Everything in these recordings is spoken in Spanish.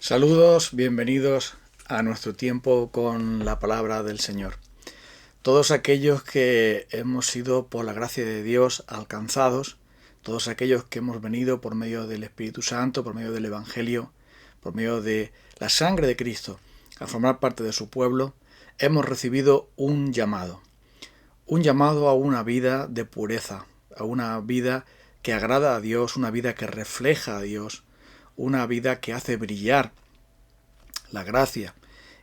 Saludos, bienvenidos a nuestro tiempo con la palabra del Señor. Todos aquellos que hemos sido por la gracia de Dios alcanzados, todos aquellos que hemos venido por medio del Espíritu Santo, por medio del Evangelio, por medio de la sangre de Cristo, a formar parte de su pueblo, hemos recibido un llamado a una vida de pureza, a una vida que agrada a Dios, una vida que refleja a Dios, una vida que hace brillar la gracia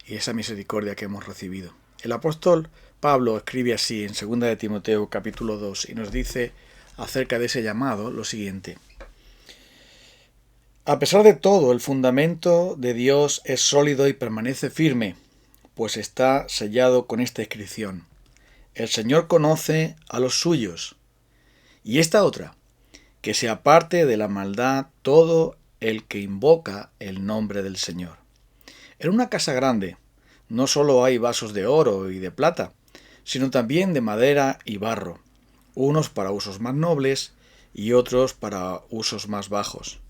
y esa misericordia que hemos recibido. El apóstol Pablo escribe así en 2 de Timoteo capítulo 2 y nos dice acerca de ese llamado lo siguiente: a pesar de todo, el fundamento de Dios es sólido y permanece firme, pues está sellado con esta inscripción: el Señor conoce a los suyos. Y esta otra: que se aparte de la maldad todo el que invoca el nombre del Señor. En una casa grande no solo hay vasos de oro y de plata, sino también de madera y barro, unos para usos más nobles y otros para usos más bajos.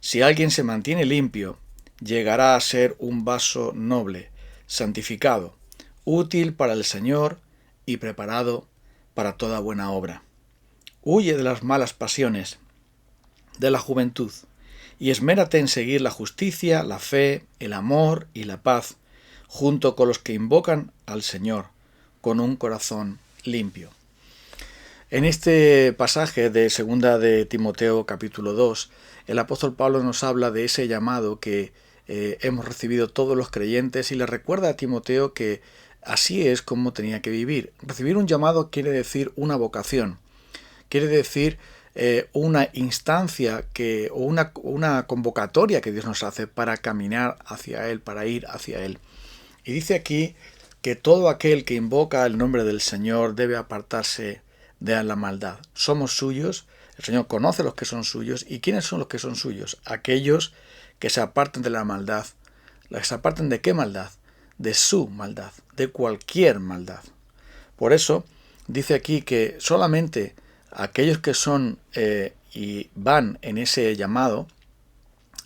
Si alguien se mantiene limpio, llegará a ser un vaso noble, santificado, útil para el Señor y preparado para toda buena obra. Huye de las malas pasiones de la juventud y esmérate en seguir la justicia, la fe, el amor y la paz, junto con los que invocan al Señor con un corazón limpio. En este pasaje de 2 de Timoteo capítulo 2, el apóstol Pablo nos habla de ese llamado que hemos recibido todos los creyentes y le recuerda a Timoteo que así es como tenía que vivir. Recibir un llamado quiere decir una vocación, quiere decir una instancia o una convocatoria que Dios nos hace para caminar hacia Él, para ir hacia Él. Y dice aquí que todo aquel que invoca el nombre del Señor debe apartarse de la maldad. Somos suyos, el Señor conoce los que son suyos. ¿Y quiénes son los que son suyos? Aquellos que se aparten de la maldad. ¿Se aparten de qué maldad? De su maldad, de cualquier maldad. Por eso dice aquí que solamente aquellos que son y van en ese llamado,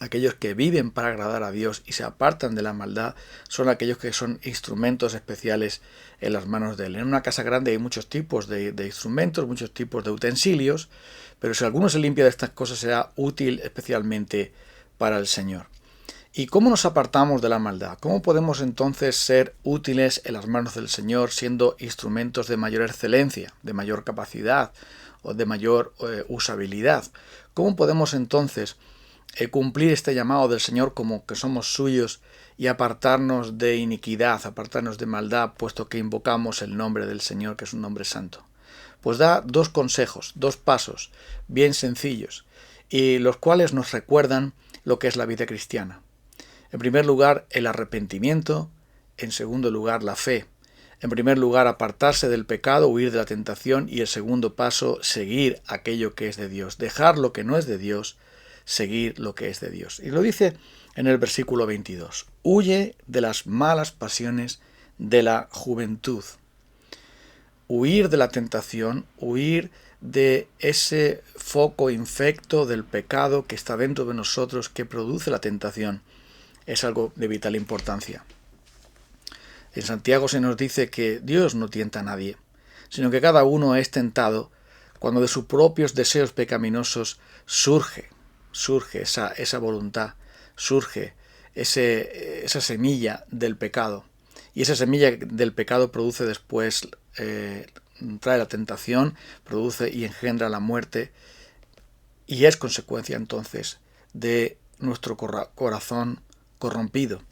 aquellos que viven para agradar a Dios y se apartan de la maldad, son aquellos que son instrumentos especiales en las manos de Él. En una casa grande hay muchos tipos de instrumentos, muchos tipos de utensilios, pero si alguno se limpia de estas cosas será útil especialmente para el Señor. ¿Y cómo nos apartamos de la maldad? ¿Cómo podemos entonces ser útiles en las manos del Señor siendo instrumentos de mayor excelencia, de mayor capacidad o de mayor usabilidad? ¿Cómo podemos entonces cumplir este llamado del Señor como que somos suyos y apartarnos de iniquidad, apartarnos de maldad, puesto que invocamos el nombre del Señor, que es un nombre santo? Pues da dos consejos, dos pasos bien sencillos, y los cuales nos recuerdan lo que es la vida cristiana. En primer lugar, el arrepentimiento. En segundo lugar, la fe. En primer lugar, apartarse del pecado, huir de la tentación. Y el segundo paso, seguir aquello que es de Dios. Dejar lo que no es de Dios, seguir lo que es de Dios. Y lo dice en el versículo 22. Huye de las malas pasiones de la juventud. Huir de la tentación, huir de ese foco infecto del pecado que está dentro de nosotros, que produce la tentación, es algo de vital importancia. En Santiago se nos dice que Dios no tienta a nadie, sino que cada uno es tentado cuando de sus propios deseos pecaminosos surge esa voluntad, surge esa semilla del pecado. Y esa semilla del pecado produce después, trae la tentación, produce y engendra la muerte, y es consecuencia entonces de nuestro corazón corrompido.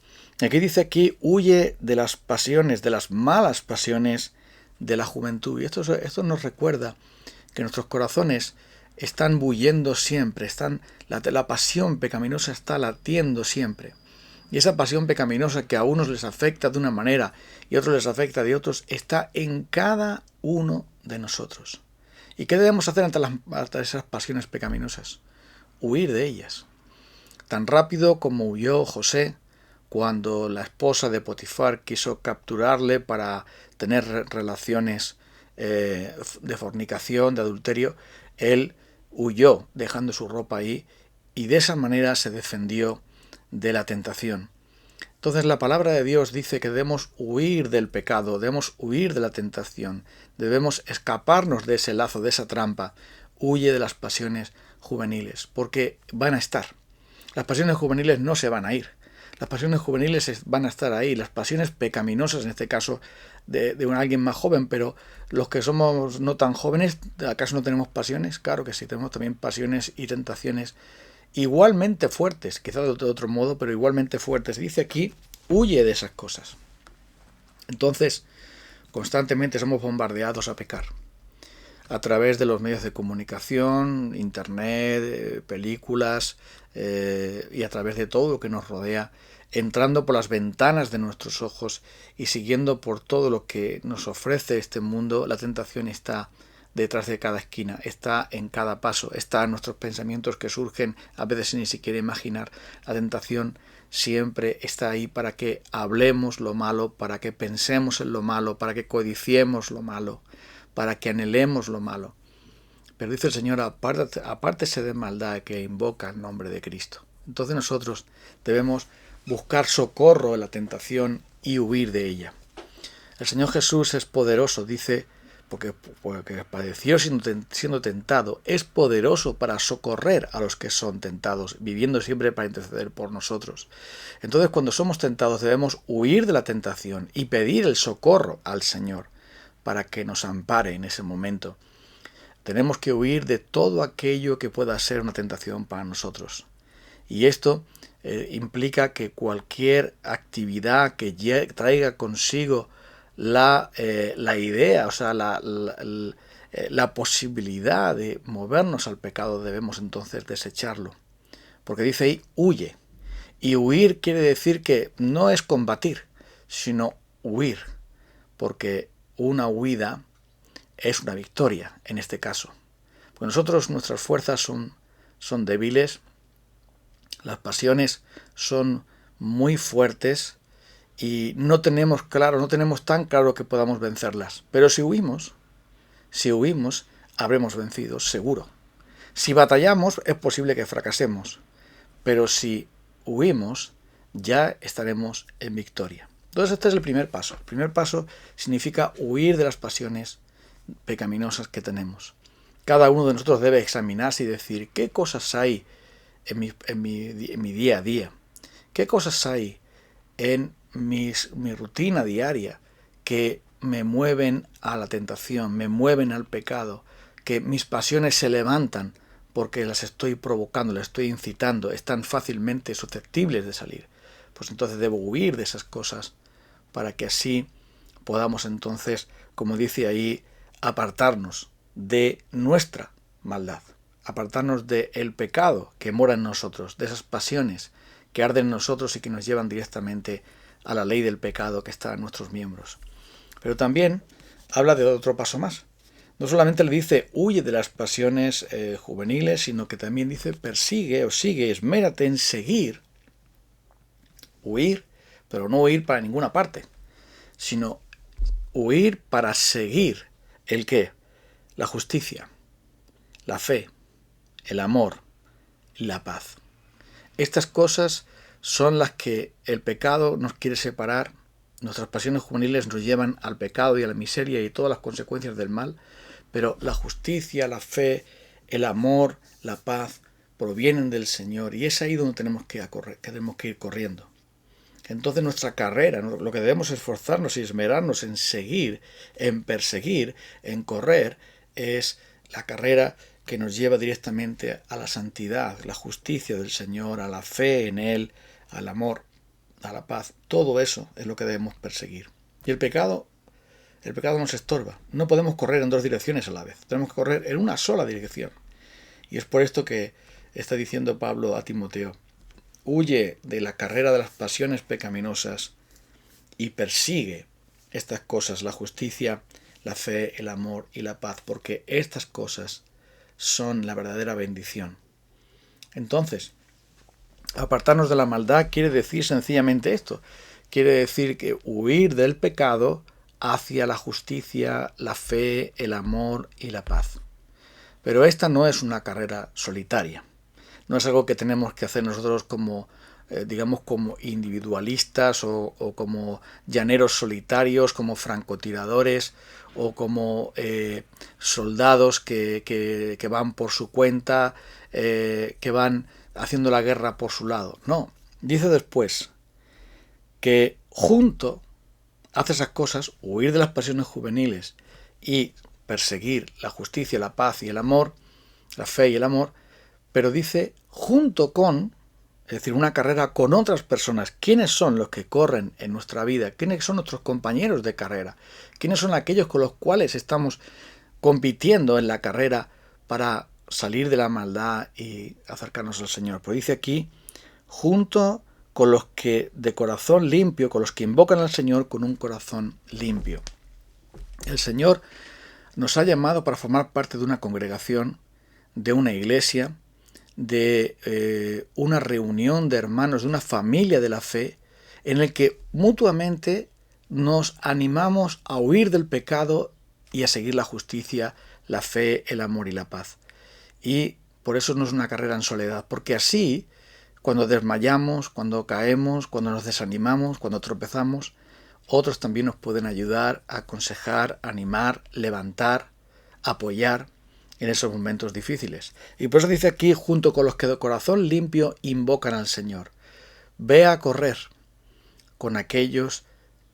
Aquí dice huye de las pasiones, de las malas pasiones de la juventud. Y esto nos recuerda que nuestros corazones están bullendo siempre, la pasión pecaminosa está latiendo siempre. Y esa pasión pecaminosa que a unos les afecta de una manera y a otros les afecta de otros, está en cada uno de nosotros. ¿Y qué debemos hacer ante esas pasiones pecaminosas? Huir de ellas. Tan rápido como huyó José cuando la esposa de Potifar quiso capturarle para tener relaciones de fornicación, de adulterio, él huyó dejando su ropa ahí y de esa manera se defendió de la tentación. Entonces la palabra de Dios dice que debemos huir del pecado, debemos huir de la tentación, debemos escaparnos de ese lazo, de esa trampa. Huye de las pasiones juveniles, porque van a estar. Las pasiones juveniles no se van a ir. Las pasiones juveniles van a estar ahí. Las pasiones pecaminosas, en este caso de alguien más joven, pero los que somos no tan jóvenes, ¿acaso no tenemos pasiones? Claro que sí, tenemos también pasiones y tentaciones igualmente fuertes, quizás de otro modo, pero igualmente fuertes. Dice aquí, huye de esas cosas. Entonces, constantemente somos bombardeados a pecar a través de los medios de comunicación, internet, películas y a través de todo lo que nos rodea, entrando por las ventanas de nuestros ojos y siguiendo por todo lo que nos ofrece este mundo. La tentación está detrás de cada esquina, está en cada paso, está en nuestros pensamientos que surgen a veces sin ni siquiera imaginar. La tentación siempre está ahí para que hablemos lo malo, para que pensemos en lo malo, para que codiciemos lo malo, para que anhelemos lo malo. Pero dice el Señor, apártese de maldad que invoca el nombre de Cristo. Entonces nosotros debemos buscar socorro en la tentación y huir de ella. El Señor Jesús es poderoso, dice, porque padeció siendo tentado, es poderoso para socorrer a los que son tentados, viviendo siempre para interceder por nosotros. Entonces, cuando somos tentados debemos huir de la tentación y pedir el socorro al Señor para que nos ampare en ese momento. Tenemos que huir de todo aquello que pueda ser una tentación para nosotros. Y esto implica que cualquier actividad que traiga consigo la idea, o sea, la posibilidad de movernos al pecado, debemos entonces desecharlo. Porque dice ahí, huye. Y huir quiere decir que no es combatir, sino huir. Porque una huida es una victoria en este caso. Porque nosotros, nuestras fuerzas son débiles, las pasiones son muy fuertes y no tenemos tan claro que podamos vencerlas. Pero si huimos, habremos vencido, seguro. Si batallamos, es posible que fracasemos. Pero si huimos, ya estaremos en victoria. Entonces este es el primer paso. El primer paso significa huir de las pasiones pecaminosas que tenemos. Cada uno de nosotros debe examinarse y decir qué cosas hay en mi día a día, qué cosas hay en mi rutina diaria que me mueven a la tentación, me mueven al pecado, que mis pasiones se levantan porque las estoy provocando, las estoy incitando, están fácilmente susceptibles de salir. Pues entonces debo huir de esas cosas para que así podamos entonces, como dice ahí, apartarnos de nuestra maldad, apartarnos del pecado que mora en nosotros, de esas pasiones que arden en nosotros y que nos llevan directamente a la ley del pecado que está en nuestros miembros. Pero también habla de otro paso más. No solamente le dice huye de las pasiones juveniles, sino que también dice persigue o sigue, esmérate en seguir, huir, pero no huir para ninguna parte, sino huir para seguir ¿el qué? La justicia, la fe, el amor y la paz. Estas cosas son las que el pecado nos quiere separar. Nuestras pasiones juveniles nos llevan al pecado y a la miseria y todas las consecuencias del mal, pero la justicia, la fe, el amor, la paz provienen del Señor y es ahí donde tenemos que ir corriendo. Entonces nuestra carrera, lo que debemos esforzarnos y esmerarnos en seguir, en perseguir, en correr, es la carrera que nos lleva directamente a la santidad, la justicia del Señor, a la fe en Él, al amor, a la paz. Todo eso es lo que debemos perseguir. Y el pecado nos estorba. No podemos correr en dos direcciones a la vez. Tenemos que correr en una sola dirección. Y es por esto que está diciendo Pablo a Timoteo, huye de la carrera de las pasiones pecaminosas y persigue estas cosas, la justicia, la fe, el amor y la paz, porque estas cosas son la verdadera bendición. Entonces, apartarnos de la maldad quiere decir sencillamente esto. Quiere decir que huir del pecado hacia la justicia, la fe, el amor y la paz. Pero esta no es una carrera solitaria. No es algo que tenemos que hacer nosotros como digamos, como individualistas o como llaneros solitarios, como francotiradores o como soldados que van por su cuenta, que van haciendo la guerra por su lado. No, dice después que junto hace esas cosas, huir de las pasiones juveniles y perseguir la justicia, la paz y el amor, la fe y el amor, pero dice junto con, es decir, una carrera con otras personas. ¿Quiénes son los que corren en nuestra vida? ¿Quiénes son nuestros compañeros de carrera? ¿Quiénes son aquellos con los cuales estamos compitiendo en la carrera para salir de la maldad y acercarnos al Señor? Pues dice aquí, junto con los que de corazón limpio, con los que invocan al Señor con un corazón limpio. El Señor nos ha llamado para formar parte de una congregación, de una iglesia, de una reunión de hermanos, de una familia de la fe, en el que mutuamente nos animamos a huir del pecado y a seguir la justicia, la fe, el amor y la paz. Y por eso no es una carrera en soledad, porque así, cuando desmayamos, cuando caemos, cuando nos desanimamos, cuando tropezamos, otros también nos pueden ayudar, aconsejar, animar, levantar, apoyar en esos momentos difíciles. Y por eso dice aquí, junto con los que de corazón limpio invocan al Señor. Ve a correr con aquellos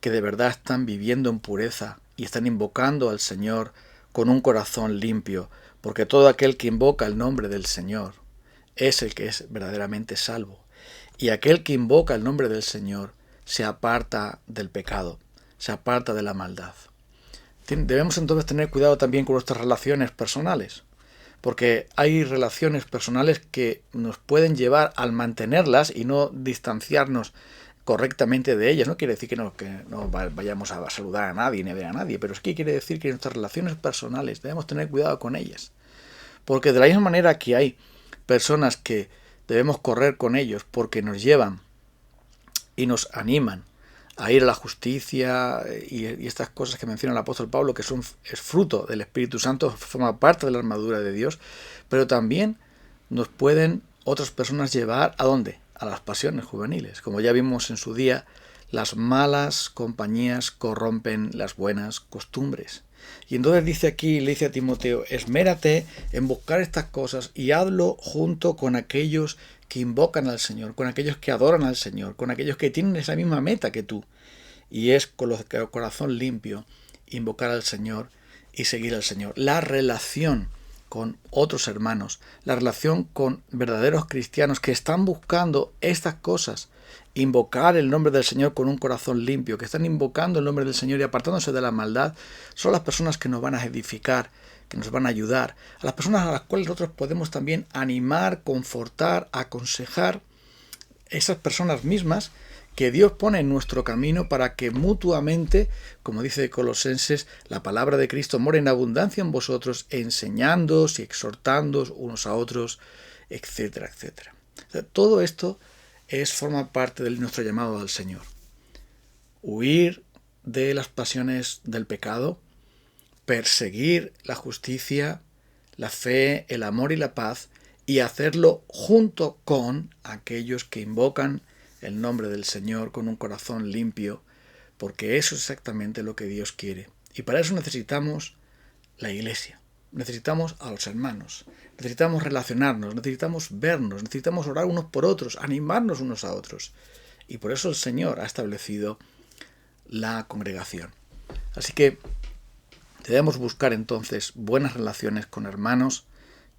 que de verdad están viviendo en pureza y están invocando al Señor con un corazón limpio, porque todo aquel que invoca el nombre del Señor es el que es verdaderamente salvo. Y aquel que invoca el nombre del Señor se aparta del pecado, se aparta de la maldad. Debemos entonces tener cuidado también con nuestras relaciones personales, porque hay relaciones personales que nos pueden llevar al mantenerlas y no distanciarnos correctamente de ellas. No quiere decir que no vayamos a saludar a nadie ni a ver a nadie, pero es que quiere decir que nuestras relaciones personales debemos tener cuidado con ellas, porque de la misma manera que hay personas que debemos correr con ellos porque nos llevan y nos animan a ir a la justicia y estas cosas que menciona el apóstol Pablo, que es fruto del Espíritu Santo, forma parte de la armadura de Dios, pero también nos pueden otras personas llevar ¿a dónde? A las pasiones juveniles. Como ya vimos en su día, las malas compañías corrompen las buenas costumbres. Y entonces dice aquí, le dice a Timoteo, esmérate en buscar estas cosas y hazlo junto con aquellos que invocan al Señor, con aquellos que adoran al Señor, con aquellos que tienen esa misma meta que tú. Y es con los que corazón limpio invocar al Señor y seguir al Señor. La relación con otros hermanos, la relación con verdaderos cristianos que están buscando estas cosas, invocar el nombre del Señor con un corazón limpio, que están invocando el nombre del Señor y apartándose de la maldad, son las personas que nos van a edificar, que nos van a ayudar, a las personas a las cuales nosotros podemos también animar, confortar, aconsejar, esas personas mismas que Dios pone en nuestro camino para que mutuamente, como dice Colosenses, la palabra de Cristo more en abundancia en vosotros, enseñándoos y exhortándoos unos a otros, etcétera, etcétera. O sea, todo esto forma parte de nuestro llamado al Señor. Huir de las pasiones del pecado, perseguir la justicia, la fe, el amor y la paz, y hacerlo junto con aquellos que invocan el nombre del Señor con un corazón limpio, porque eso es exactamente lo que Dios quiere. Y para eso necesitamos la iglesia, necesitamos a los hermanos, necesitamos relacionarnos, necesitamos vernos, necesitamos orar unos por otros, animarnos unos a otros. Y por eso el Señor ha establecido la congregación. Así que debemos buscar entonces buenas relaciones con hermanos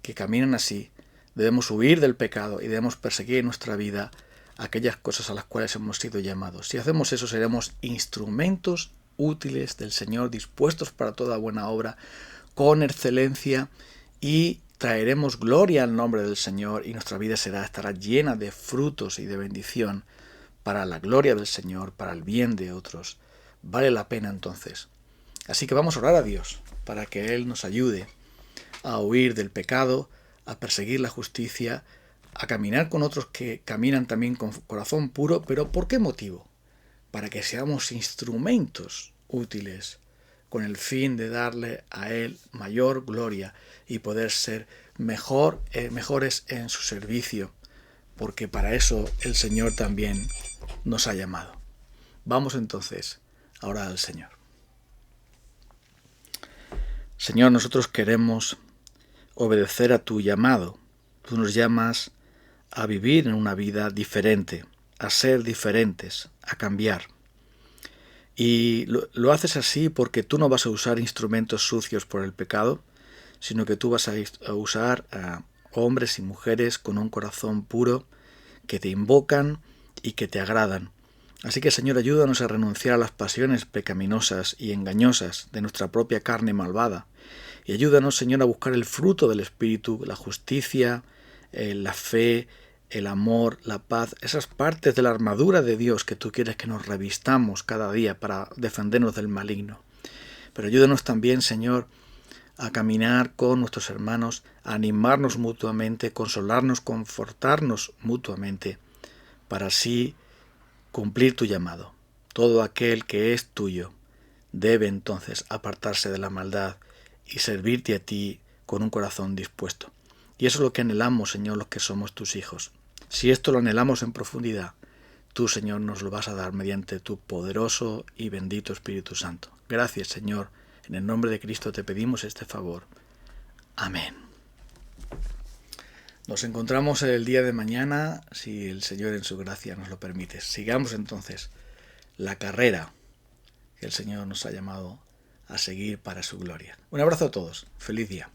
que caminan así. Debemos huir del pecado y debemos perseguir en nuestra vida aquellas cosas a las cuales hemos sido llamados. Si hacemos eso, seremos instrumentos útiles del Señor, dispuestos para toda buena obra, con excelencia, y traeremos gloria al nombre del Señor, y nuestra vida estará llena de frutos y de bendición para la gloria del Señor, para el bien de otros. Vale la pena entonces. Así que vamos a orar a Dios para que Él nos ayude a huir del pecado, a perseguir la justicia, a caminar con otros que caminan también con corazón puro. ¿Pero por qué motivo? Para que seamos instrumentos útiles con el fin de darle a Él mayor gloria y poder ser mejores en su servicio porque para eso el Señor también nos ha llamado. Vamos entonces a orar al Señor. Señor, nosotros queremos obedecer a tu llamado. Tú nos llamas a vivir en una vida diferente, a ser diferentes, a cambiar. Y lo haces así porque tú no vas a usar instrumentos sucios por el pecado, sino que tú vas a usar a hombres y mujeres con un corazón puro que te invocan y que te agradan. Así que, Señor, ayúdanos a renunciar a las pasiones pecaminosas y engañosas de nuestra propia carne malvada. Y ayúdanos, Señor, a buscar el fruto del Espíritu, la justicia, la fe, el amor, la paz, esas partes de la armadura de Dios que tú quieres que nos revistamos cada día para defendernos del maligno. Pero ayúdanos también, Señor, a caminar con nuestros hermanos, a animarnos mutuamente, consolarnos, confortarnos mutuamente, para así cumplir tu llamado. Todo aquel que es tuyo debe entonces apartarse de la maldad y servirte a ti con un corazón dispuesto. Y eso es lo que anhelamos, Señor, los que somos tus hijos. Si esto lo anhelamos en profundidad, tú, Señor, nos lo vas a dar mediante tu poderoso y bendito Espíritu Santo. Gracias, Señor. En el nombre de Cristo te pedimos este favor. Amén. Nos encontramos el día de mañana, si el Señor en su gracia nos lo permite. Sigamos entonces la carrera que el Señor nos ha llamado a seguir para su gloria. Un abrazo a todos. Feliz día.